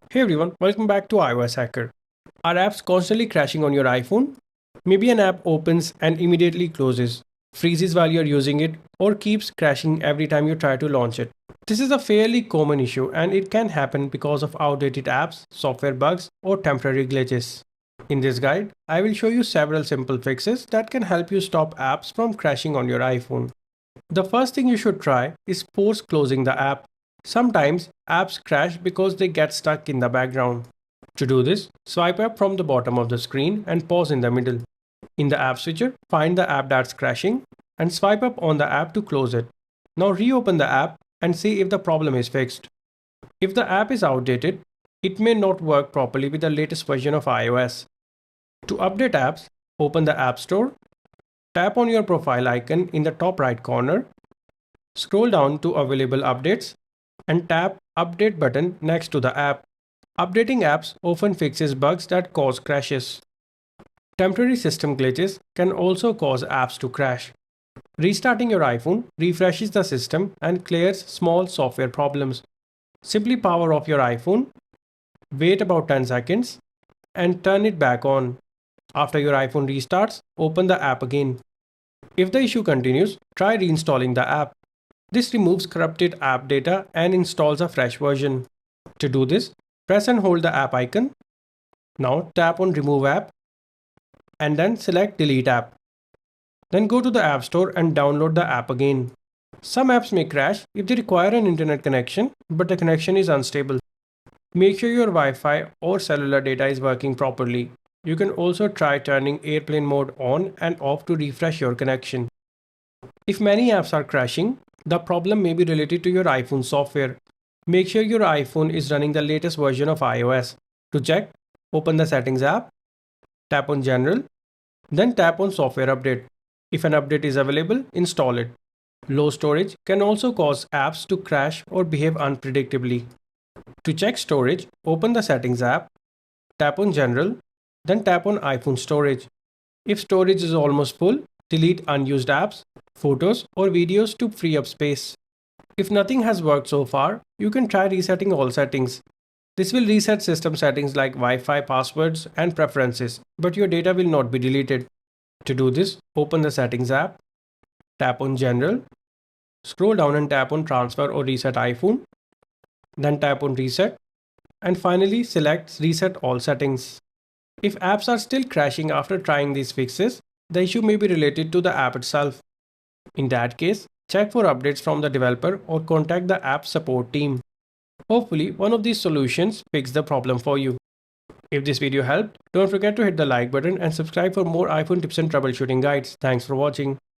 Hey everyone, welcome back to iOS Hacker. Are apps constantly crashing on your iPhone? Maybe an app opens and immediately closes, freezes while you're using it, or keeps crashing every time you try to launch it. This is a fairly common issue and it can happen because of outdated apps, software bugs, or temporary glitches. In this guide, I will show you several simple fixes that can help you stop apps from crashing on your iPhone. The first thing you should try is force closing the app. Sometimes apps crash because they get stuck in the background. To do this, swipe up from the bottom of the screen and pause in the middle. In the app switcher, find the app that's crashing and swipe up on the app to close it. Now reopen the app and see if the problem is fixed. If the app is outdated, it may not work properly with the latest version of iOS. To update apps, open the App Store, tap on your profile icon in the top right corner, scroll down to Available Updates, and tap Update button next to the app. Updating apps often fixes bugs that cause crashes. Temporary system glitches can also cause apps to crash. Restarting your iPhone refreshes the system and clears small software problems. Simply power off your iPhone, wait about 10 seconds, and turn it back on. After your iPhone restarts, open the app again. If the issue continues, try reinstalling the app. This removes corrupted app data and installs a fresh version. To do this, press and hold the app icon. Now tap on Remove App and then select Delete App. Then go to the App Store and download the app again. Some apps may crash if they require an internet connection, but the connection is unstable. Make sure your Wi-Fi or cellular data is working properly. You can also try turning airplane mode on and off to refresh your connection. If many apps are crashing, the problem may be related to your iPhone software. Make sure your iPhone is running the latest version of iOS. To check, open the Settings app, tap on General, then tap on Software Update. If an update is available, install it. Low storage can also cause apps to crash or behave unpredictably. To check storage, open the Settings app, tap on General, then tap on iPhone Storage. If storage is almost full, delete unused apps, photos, or videos to free up space. If nothing has worked so far, you can try resetting all settings. This will reset system settings like Wi-Fi, passwords, and preferences, but your data will not be deleted. To do this, open the Settings app, tap on General, scroll down and tap on Transfer or Reset iPhone, then tap on Reset, and finally select Reset All Settings. If apps are still crashing after trying these fixes, the issue may be related to the app itself. In that case, check for updates from the developer or contact the app support team. Hopefully, one of these solutions fixes the problem for you. If this video helped, don't forget to hit the like button and subscribe for more iPhone tips and troubleshooting guides. Thanks for watching.